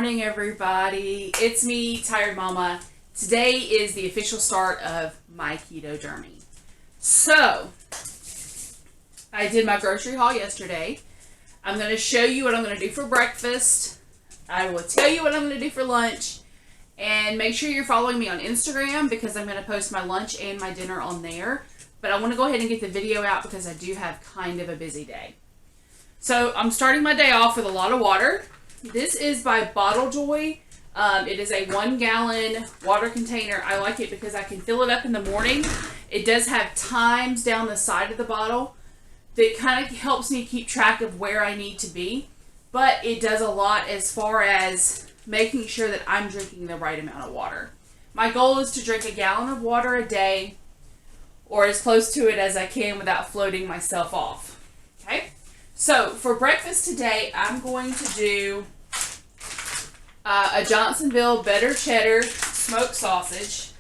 morning, everybody. It's me, Tired Mama. Today is the official start of my keto journey. So, I did my grocery haul yesterday. I'm going to show you what I'm going to do for breakfast. I will tell you what I'm going to do for lunch. And make sure you're following me on Instagram because I'm going to post my lunch and my dinner on there. But I want to go ahead and get the video out because I do have kind of a busy day. So, I'm starting my day off with a lot of water. This is by Bottle Joy. It is a 1 gallon water container. I like it because I can fill it up in the morning. It does have times down the side of the bottle that kind of helps me keep track of where I need to be. But it does a lot as far as making sure that I'm drinking the right amount of water. My goal is to drink 1 gallon of water a day or as close to it as I can without floating myself off. Okay? So for breakfast today, I'm going to do a Johnsonville Better Cheddar smoked sausage.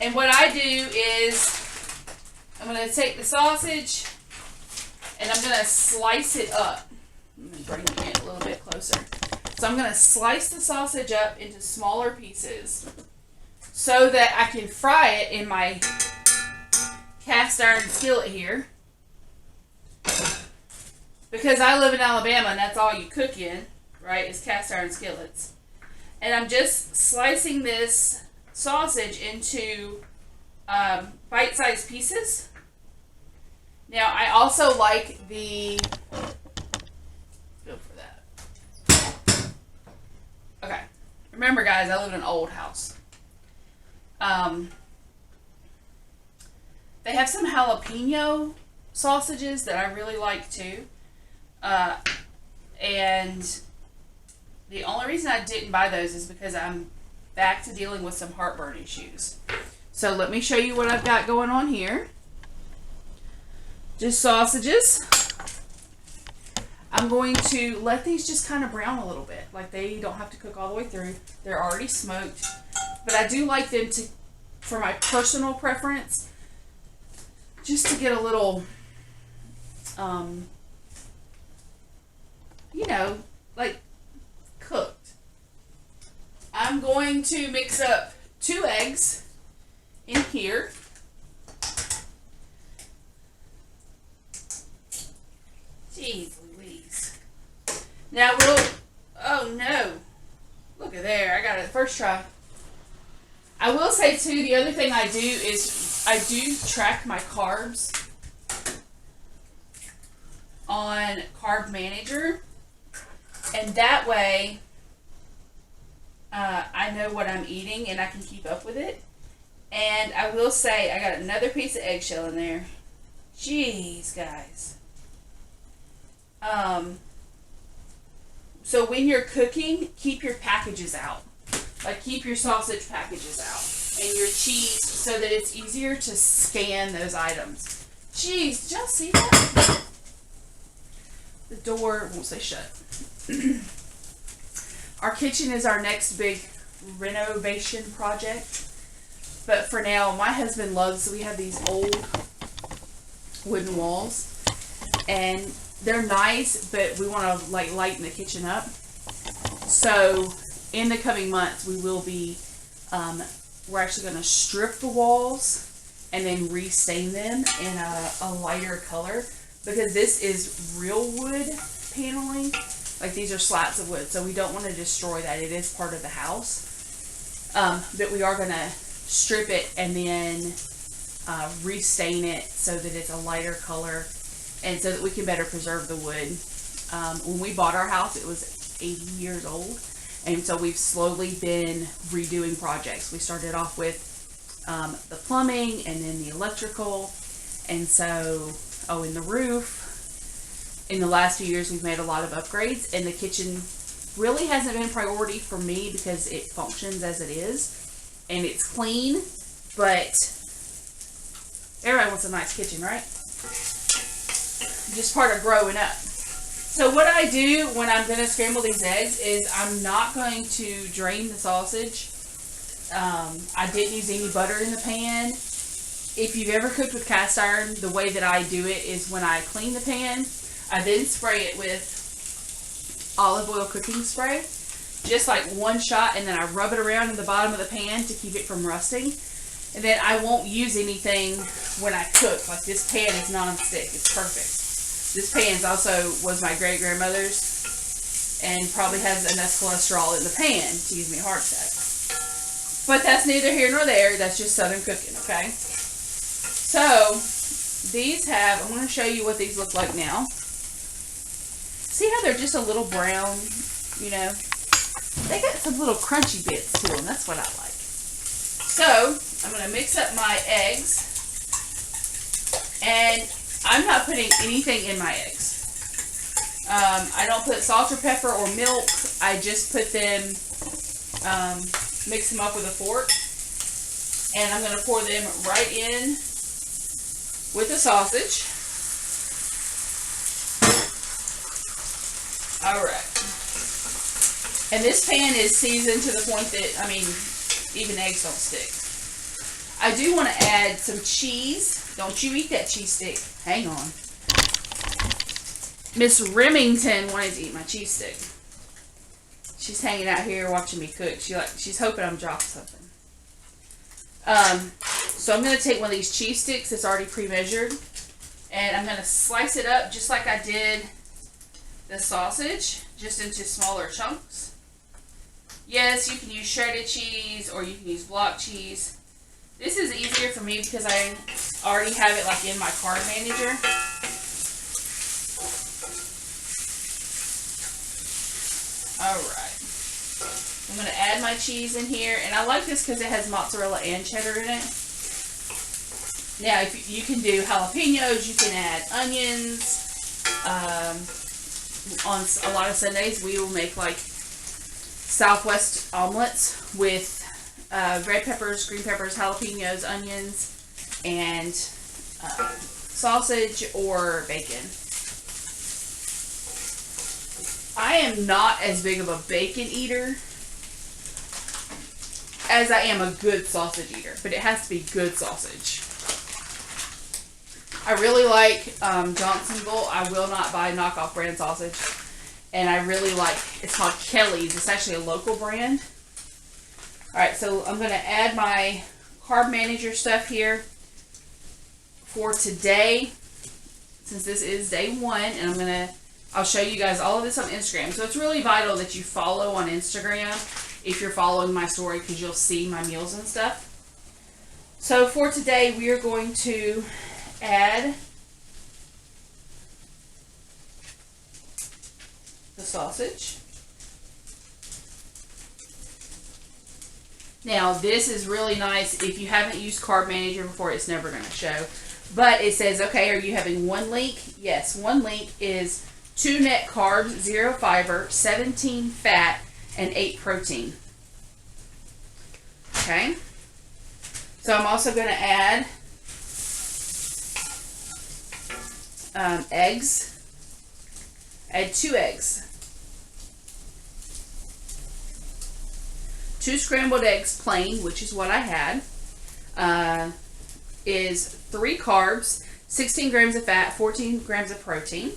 And what I do is I'm going to take the sausage and I'm going to slice it up. Let me bring it a little bit closer. So I'm going to slice the sausage up into smaller pieces so that I can fry it in my cast iron skillet here. Because I live in Alabama and that's all you cook in, right, is cast iron skillets. And I'm just slicing this sausage into bite-sized pieces. Now, I also like the... Go for that. Okay. Remember, guys, I live in an old house. They have some jalapeno sausages that I really like, too. And the only reason I didn't buy those is because I'm back to dealing with some heartburn issues. So let me show you what I've got going on here. Just sausages. I'm going to let these just kind of brown a little bit. Like they don't have to cook all the way through. They're already smoked. But I do like them to, for my personal preference, just to get a little, you know, like cooked. I'm going to mix up 2 eggs in here. Jeez Louise. Now oh no. Look at there. I got it first try. I will say too, the other thing I do is I do track my carbs on Carb Manager. And that way, I know what I'm eating and I can keep up with it. And I will say, I got another piece of eggshell in there. Jeez, guys. So when you're cooking, keep your packages out. Like, keep your sausage packages out. And your cheese so that it's easier to scan those items. Jeez, did y'all see that? The door won't stay shut. Our kitchen is our next big renovation project. But for now, my husband loves, we have these old wooden walls. And they're nice, but we want to like lighten the kitchen up. So in the coming months, we will be, we're actually going to strip the walls and then restain them in a lighter color. Because this is real wood paneling. Like these are slats of wood, so we don't want to destroy that. It is part of the house. But we are going to strip it and then restain it so that it's a lighter color and so that we can better preserve the wood. When we bought our house, it was 80 years old. And so we've slowly been redoing projects. We started off with the plumbing and then the electrical. And so, in the roof. In the last few years, we've made a lot of upgrades, and the kitchen really hasn't been a priority for me because it functions as it is, and it's clean, but everybody wants a nice kitchen, right? Just part of growing up. So what I do when I'm going to scramble these eggs is I'm not going to drain the sausage. I didn't use any butter in the pan. If you've ever cooked with cast iron, the way that I do it is when I clean the pan, I then spray it with olive oil cooking spray, just like one shot, and then I rub it around in the bottom of the pan to keep it from rusting. And then I won't use anything when I cook. Like this pan is non-stick. It's perfect. This pan was my great-grandmother's and probably has enough cholesterol in the pan to give me a heart attack. But that's neither here nor there. That's just Southern cooking, okay? So, I'm going to show you what these look like now. See how they're just a little brown, you know? They got some little crunchy bits to them. That's what I like. So, I'm going to mix up my eggs. And I'm not putting anything in my eggs. I don't put salt or pepper or milk. I just put them, mix them up with a fork. And I'm going to pour them right in with the sausage. Alright. And this pan is seasoned to the point that, I mean, even eggs don't stick. I do want to add some cheese. Don't you eat that cheese stick. Hang on. Miss Remington wanted to eat my cheese stick. She's hanging out here watching me cook. She's hoping I'm dropping something. So I'm going to take one of these cheese sticks that's already pre-measured, and I'm going to slice it up just like I did the sausage, just into smaller chunks. Yes, you can use shredded cheese or you can use block cheese. This is easier for me because I already have it like in my carb manager. Alright. I'm going to add my cheese in here, and I like this because it has mozzarella and cheddar in it. Now, if you can do jalapenos, you can add onions. On a lot of Sundays, we will make like Southwest omelets with red peppers, green peppers, jalapenos, onions, and sausage or bacon. I am not as big of a bacon eater as I am a good sausage eater, but it has to be good sausage. I really like Johnsonville. I will not buy knockoff brand sausage. And I really like, it's called Kelly's. It's actually a local brand. Alright, so I'm going to add my carb manager stuff here for today, since this is day 1. And I'll show you guys all of this on Instagram. So it's really vital that you follow on Instagram if you're following my story, because you'll see my meals and stuff. So for today, we are going to add the sausage. Now, this is really nice. If you haven't used Carb Manager before, it's never going to show. But it says, okay, are you having one link? Yes, one link is 2 net carbs, 0 fiber, 17 fat, and 8 protein. Okay. So I'm also going to add eggs. Add 2 eggs. 2 scrambled eggs plain, which is what I had. Is 3 carbs, 16 grams of fat, 14 grams of protein.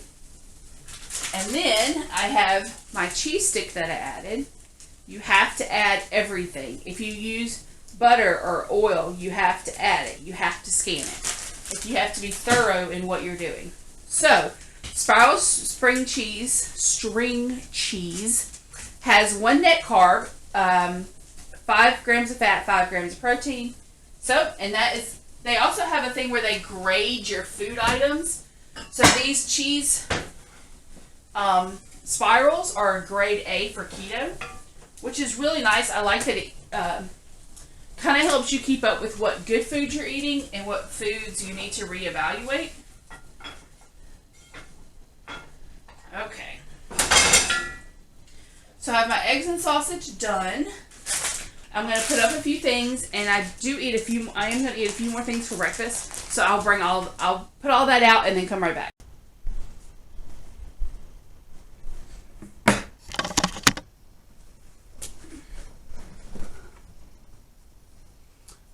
And then I have my cheese stick that I added. You have to add everything. If you use butter or oil, you have to add it. You have to scan it. You have to be thorough in what you're doing. So, Spiral string cheese has 1 net carb, 5 grams of fat, 5 grams of protein. So, and that is, they also have a thing where they grade your food items. So these cheese spirals are a grade A for keto, which is really nice. I like that it kind of helps you keep up with what good food you're eating and what foods you need to reevaluate. Okay. So I have my eggs and sausage done. I'm going to put up a few things, and I am going to eat a few more things for breakfast. So I'll put all that out and then come right back.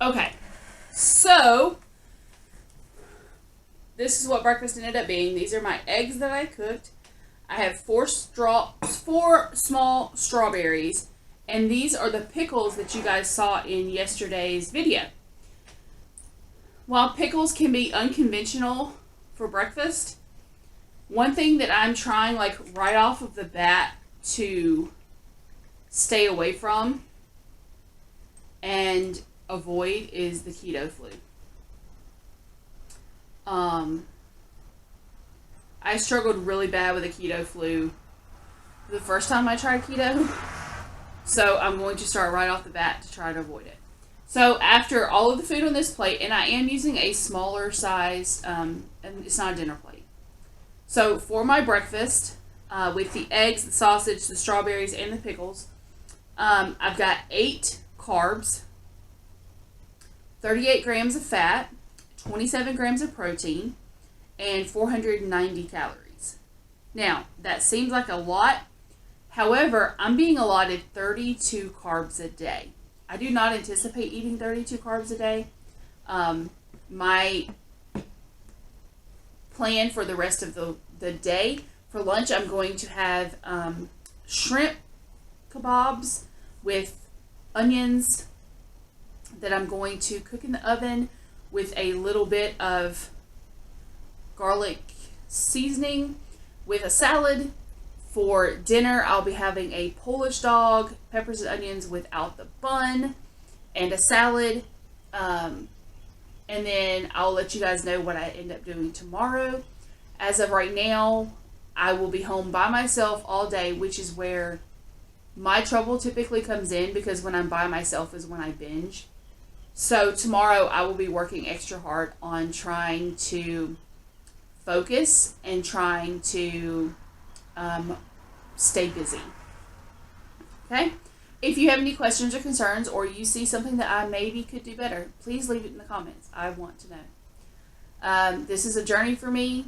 Okay. So this is what breakfast ended up being. These are my eggs that I cooked. I have 4 small strawberries And these are the pickles that you guys saw in yesterday's video. While pickles can be unconventional for breakfast, one thing that I'm trying like right off of the bat to stay away from and avoid is the keto flu. I struggled really bad with the keto flu the first time I tried keto, so I'm going to start right off the bat to try to avoid it. So after all of the food on this plate, and I am using a smaller size, and it's not a dinner plate. So for my breakfast, with the eggs, the sausage, the strawberries, and the pickles, I've got 8 carbs, 38 grams of fat, 27 grams of protein, and 490 calories. Now, that seems like a lot. However, I'm being allotted 32 carbs a day. I do not anticipate eating 32 carbs a day. My plan for the rest of the day, for lunch, I'm going to have shrimp kebabs with onions that I'm going to cook in the oven with a little bit of garlic seasoning with a salad. For dinner, I'll be having a Polish dog, peppers and onions without the bun, and a salad. And then I'll let you guys know what I end up doing tomorrow. As of right now, I will be home by myself all day, which is where my trouble typically comes in, because when I'm by myself is when I binge. So tomorrow I will be working extra hard on trying to focus and trying to stay busy. Okay? If you have any questions or concerns, or you see something that I maybe could do better, please leave it in the comments. I want to know. This is a journey for me,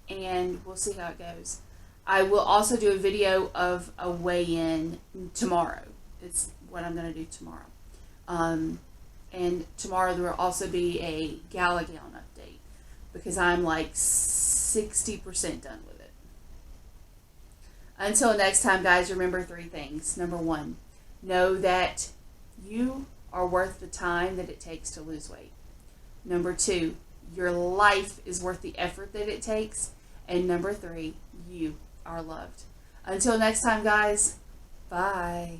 and we'll see how it goes. I will also do a video of a weigh-in tomorrow. It's what I'm going to do tomorrow. And tomorrow there will also be a gala gown update, because I'm like 60% done with it. Until next time, guys, remember 3 things. Number 1, know that you are worth the time that it takes to lose weight. Number 2, your life is worth the effort that it takes. And number 3, you are loved. Until next time, guys, bye.